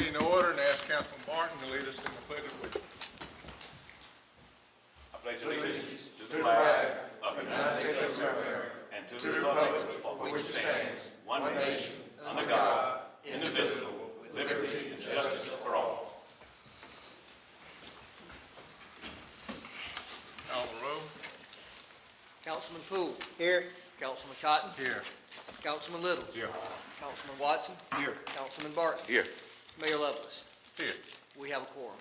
meeting to order and ask Councilman Martin to lead us in the pledge of allegiance. I pledge allegiance to the flag of the United States of America and to the republic for which it stands, one nation, under God, indivisible, with liberty and justice for all. Call the roll. Councilman Poole. Here. Councilman Cotton. Here. Councilman Littles. Here. Councilman Watson. Here. Councilman Barton. Here. Mayor Lovelace. Here. We have a quorum.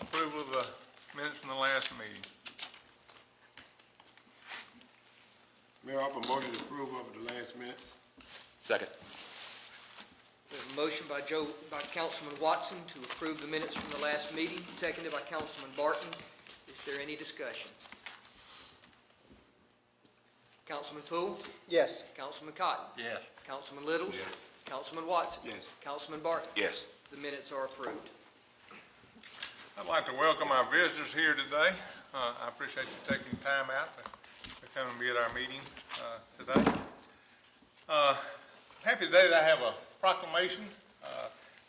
Approval of the minutes from the last meeting. Mayor, I offer a motion to approve of the last minutes. Second. We have a motion by Councilman Watson to approve the minutes from the last meeting, seconded by Councilman Barton. Is there any discussion? Councilman Poole. Yes. Councilman Cotton. Yes. Councilman Littles. Yes. Councilman Watson. Yes. Councilman Barton. Yes. The minutes are approved. I'd like to welcome our visitors here today. I appreciate you taking time out to come and be at our meeting today. Happy today that I have a proclamation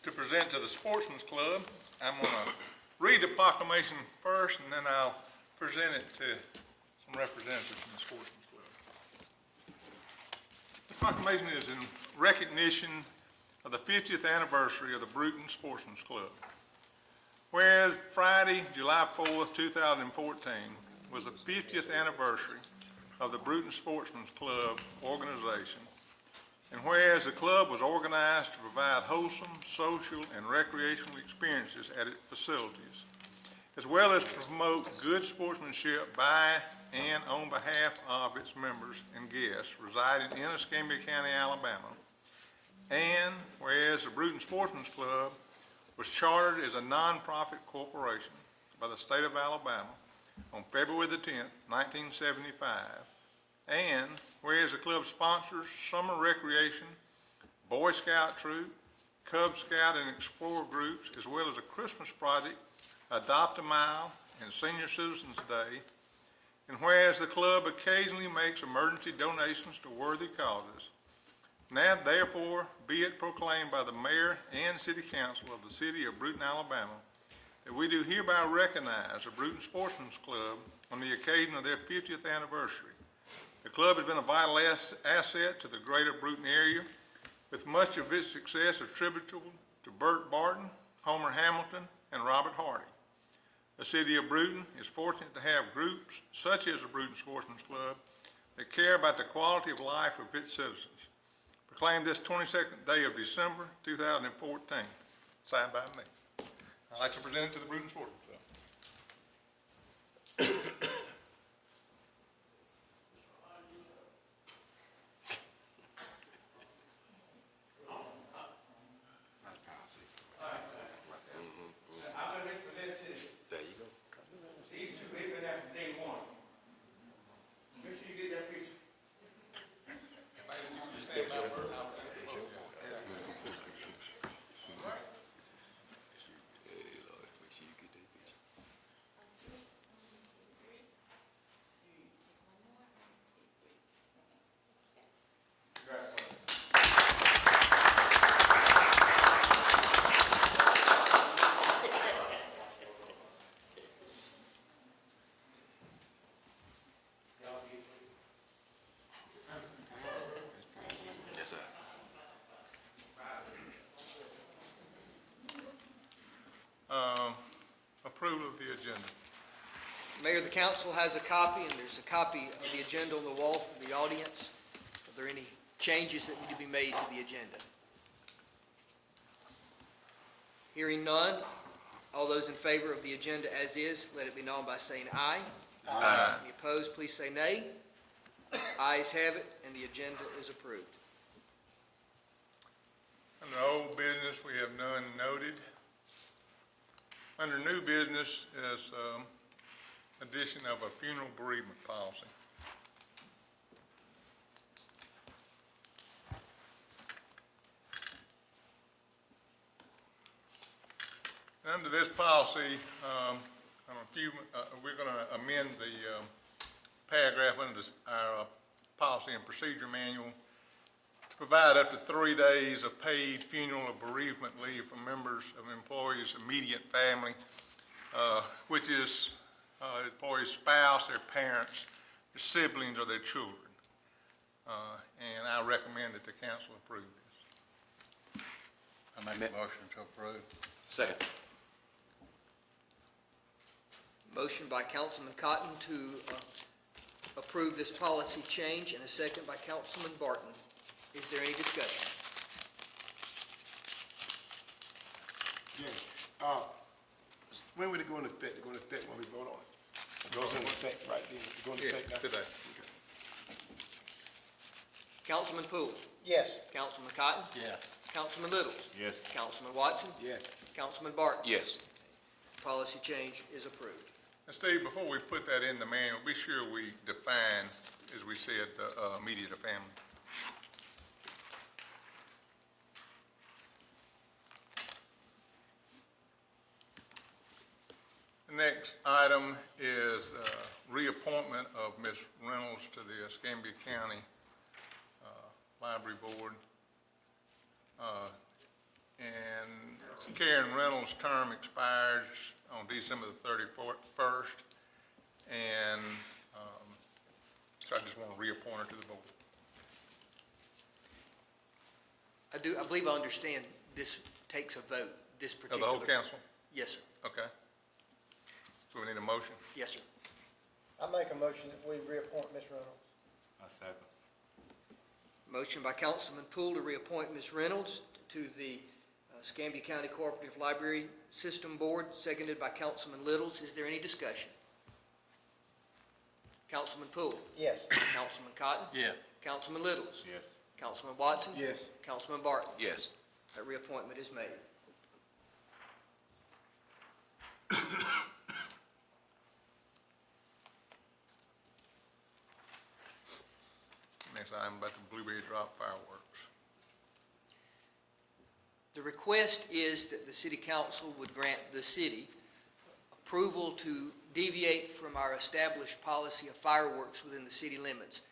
to present to the Sportsman's Club. I'm going to read the proclamation first, and then I'll present it to some representatives from the Sportsman's Club. The proclamation is in recognition of the 50th anniversary of the Brewton Sportsman's Club. Whereas Friday, July 4th, 2014 was the 50th anniversary of the Brewton Sportsman's Club organization, and whereas the club was organized to provide wholesome, social, and recreational experiences at its facilities, as well as to promote good sportsmanship by and on behalf of its members and guests residing in Escambia County, Alabama, and whereas the Brewton Sportsman's Club was chartered as a nonprofit corporation by the state of Alabama on February the 10th, 1975, and whereas the club sponsors summer recreation, Boy Scout troop, Cub Scout and Explorer groups, as well as a Christmas project, Adopt a Mile, and Senior Citizens Day, and whereas the club occasionally makes emergency donations to worthy causes, now therefore be it proclaimed by the mayor and city council of the city of Brewton, Alabama, that we do hereby recognize the Brewton Sportsman's Club on the occasion of their 50th anniversary. The club has been a vital asset to the greater Brewton area, with much of its success attributable to Bert Barton, Homer Hamilton, and Robert Hardy. The city of Brewton is fortunate to have groups such as the Brewton Sportsman's Club that care about the quality of life of its citizens. Proclaimed this 22nd day of December 2014, signed by me. I'd like to present it to the Brewton Sportsman's Club. There you go. These two they've been there from day one. Make sure you get that picture. Yes, sir. Approval of the agenda. Mayor, the council has a copy, and there's a copy of the agenda on the wall for the audience. Are there any changes that need to be made to the agenda? Hearing none, all those in favor of the agenda as is, let it be known by saying aye. Aye. Any opposed, please say nay. Ayes have it, and the agenda is approved. Under old business, we have none noted. Under new business is addition of a funeral bereavement policy. And under this policy, we're going to amend the paragraph under our policy and procedure manual to provide provide up to 3 days of paid funeral or bereavement leave for members of employees' immediate family, which is employee's spouse, their parents, their siblings, or their children. And I recommend that the council approve this. I make a motion to approve. Second. Motion by Councilman Cotton to approve this policy change, and a second by Councilman Barton. Is there any discussion? Yeah. When will it go into effect? It go into effect when we vote on it? It goes into effect right then. It goes into Yeah, effect now? today. Councilman Poole? Yes. Councilman Cotton? Yes. Councilman Littles? Yes. Councilman Watson? Yes. Councilman Barton? Yes. Policy change is approved. And Steve, before we put that in the manual, be sure we define, as we said, the immediate family. The next item is reappointment of Ms. Reynolds to the Escambia County Library Board. And Karen Reynolds' term expires on December the 31st, and so I just want to reappoint her to the board. I believe I understand this takes a vote, this Of particular. the whole council? Yes, sir. Okay. So we need a motion? Yes, sir. I make a motion that we reappoint Ms. Reynolds. I second. Motion by Councilman Poole to reappoint Ms. Reynolds to the Escambia County Cooperative Library System Board, seconded by Councilman Littles. Is there any discussion? Councilman Poole? Yes. Councilman Cotton? Yes. Councilman Littles? Yes. Councilman Watson? Yes. Councilman Barton? Yes. That reappointment is made. Next item about the Blueberry Drop fireworks. The request is that the city council would grant the city approval to deviate from our established policy of fireworks within the city limits.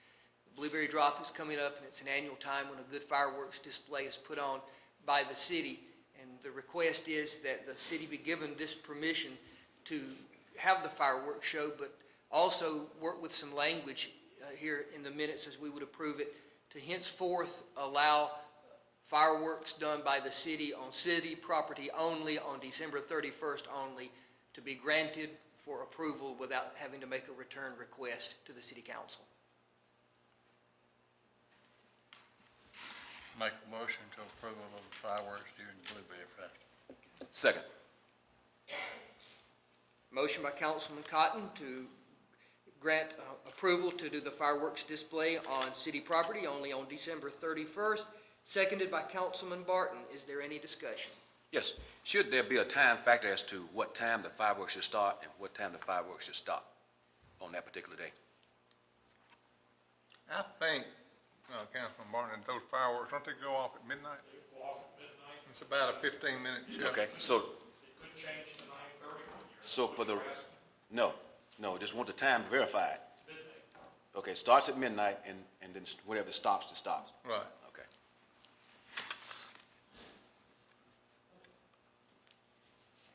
The Blueberry Drop is coming up, and it's an annual time when a good fireworks display is put on by the city. And the request is that the city be given this permission to have the fireworks show, but also work with some language here in the minutes as we would approve it, to henceforth allow fireworks done by the city on city property only on December 31st only to be granted for approval without having to make a return request to the city council. Make a motion to approval of the fireworks during Blueberry Festival. Second. Motion by Councilman Cotton to grant approval to do the fireworks display on city property only on December 31st, seconded by Councilman Barton. Is there any discussion? Yes. Should there be a time factor as to what time the fireworks should start and what time the fireworks should stop on that particular day? I think, Councilman Barton, that those fireworks, don't they go off at midnight? They go off at midnight. It's about a 15-minute show. Okay, so, It could change to 9:30 one year. so for the, no, just want the time verified. Midnight. Okay, starts at midnight and then whatever it stops, it stops. Right. Okay.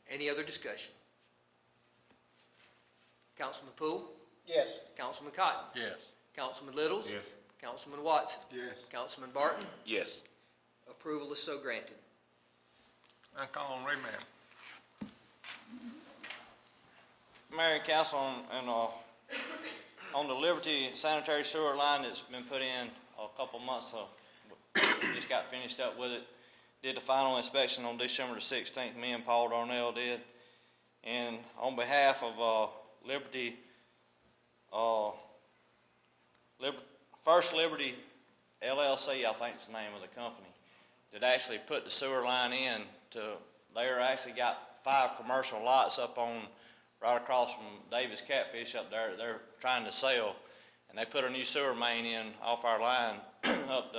Any other discussion? Councilman Poole? Yes. Councilman Cotton? Yes. Councilman Littles? Yes. Councilman Watson? Yes. Councilman Barton? Yes. Approval is so granted. I call on Ray Man. Mayor and council, on the Liberty sanitary sewer line that's been put in a couple months ago, just got finished up with it. Did the final inspection on December the 16th, me and Paul Darnell did. And on behalf of Liberty, First Liberty LLC, I think is the name of the company, that actually put the sewer line in they're actually got 5 commercial lots up on, right across from Davis Catfish up there that they're trying to sell. And they put a new sewer main in off our line up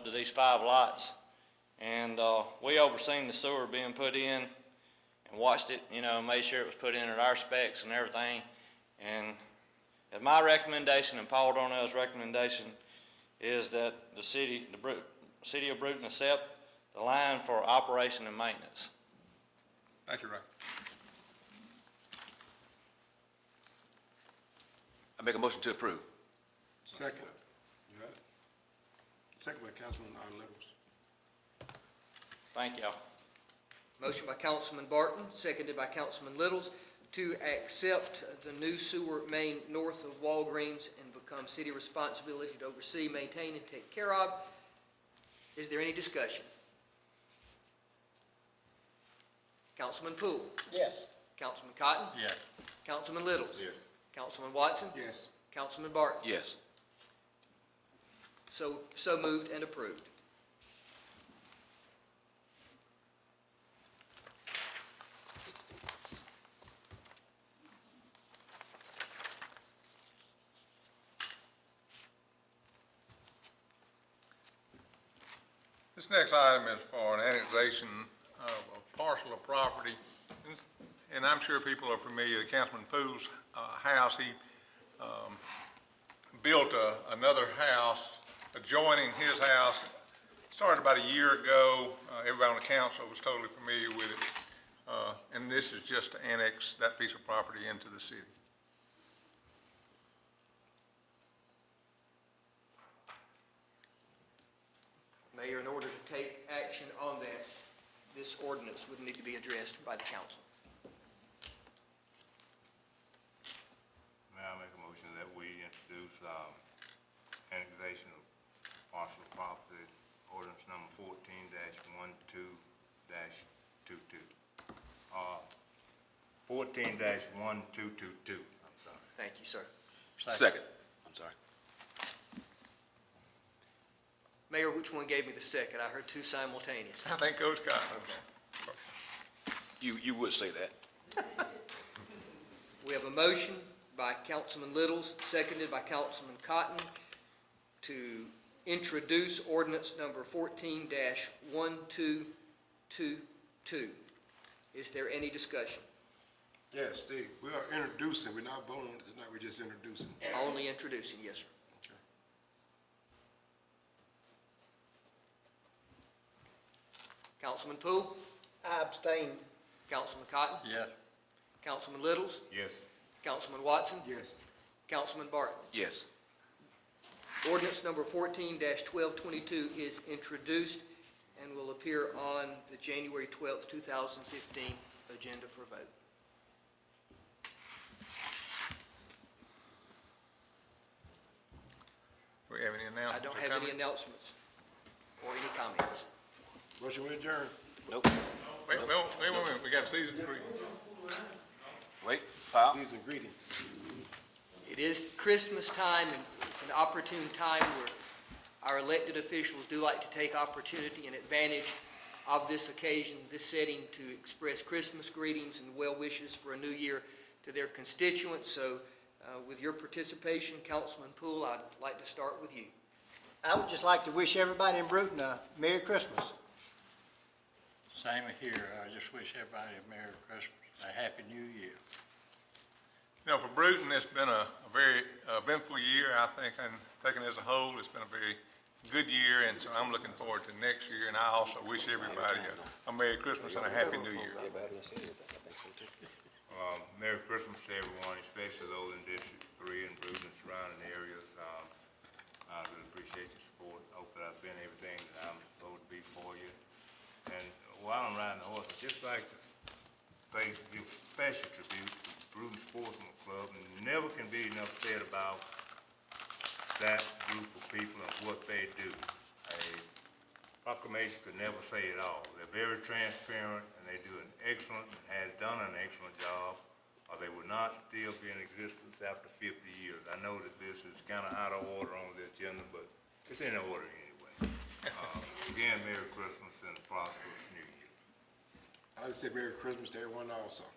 to these 5 lots. And we overseen the sewer being put in and watched it, made sure it was put in at our specs and everything. And at my recommendation and Paul Darnell's recommendation is that the city of Brewton accept the line for operation and maintenance. Thank you, Ray. I make a motion to approve. Second. You got it? Second by Councilman Littles. Thank y'all. Motion by Councilman Barton, seconded by Councilman Littles, to accept the new sewer main north of Walgreens and become city responsibility to oversee, maintain, and take care of. Is there any discussion? Councilman Poole? Yes. Councilman Cotton? Yes. Councilman Littles? Yes. Councilman Watson? Yes. Councilman Barton? Yes. So moved and approved. This next item is for an annexation of a parcel of property, and I'm sure people are familiar with Councilman Poole's house. He built another house adjoining his house. Started about a year ago. Everybody on the council was totally familiar with it. And this is just to annex that piece of property into the city. Mayor, in order to take action on that, this ordinance would need to be addressed by the council. May I make a motion that we introduce annexation of parcel of property, ordinance number 14-12-22. 14-1222, I'm sorry. Thank you, sir. Second. I'm sorry. Mayor, which one gave me the second? I heard two simultaneous. I think Coach Cotton. You would say that. We have a motion by Councilman Littles, seconded by Councilman Cotton, to introduce ordinance number 14-1222. Is there any discussion? Yes, Steve, we are introducing, we're not voting on it tonight, we're just introducing. Only introducing, yes, sir. Okay. Councilman Poole? I abstain. Councilman Cotton? Yes. Councilman Littles? Yes. Councilman Watson? Yes. Councilman Barton? Yes. Ordinance number 14-1222 is introduced and will appear on the January 12th, 2015 agenda for vote. Do we have any I announcements? don't or have any comments? announcements or any comments. Motion we adjourn. Nope. Wait, we got season greetings. Wait, Powell? Season greetings. It is Christmas time, and it's an opportune time where our elected officials do like to take opportunity and advantage of this occasion, this setting, to express Christmas greetings and well wishes for a new year to their constituents. So with your participation, Councilman Poole, I'd like to start with you. I would just like to wish everybody in Brewton a Merry Christmas. Same here. I just wish everybody a Merry Christmas and a Happy New Year. You know, for Brewton, it's been a very eventful year, I think, and taken as a whole, it's been a very good year, and so I'm looking forward to next year, and I also wish everybody a Merry Christmas and a Happy New Year. Merry Christmas to everyone, especially those in District 3 and Brewton and surrounding areas. I really appreciate your support. Hope that I've been everything that I'm supposed to be for you. And while I'm riding the horse, I'd just like to give special tribute to the Brewton Sportsman Club. And never can be enough said about that group of people and what they do. A proclamation could never say it all. They're very transparent, and they do an excellent, and has done an excellent job, or they would not still be in existence after 50 years. I know that this is kind of out of order on the agenda, but it's in order anyway. Again, Merry Christmas and a prosperous New Year. I'd like to say Merry Christmas to everyone also.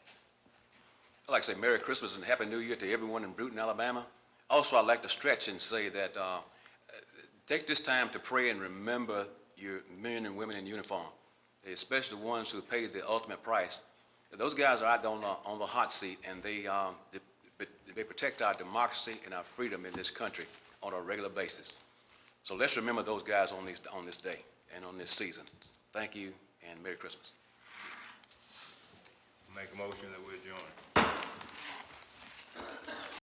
I'd like to say Merry Christmas and Happy New Year to everyone in Brewton, Alabama. Also, I'd like to stretch and say that take this time to pray and remember your men and women in uniform, especially the ones who paid the ultimate price. Those guys are out there on the hot seat, and they protect our democracy and our freedom in this country on a regular basis. So let's remember those guys on this day and on this season. Thank you, and Merry Christmas. Make a motion that we adjourn.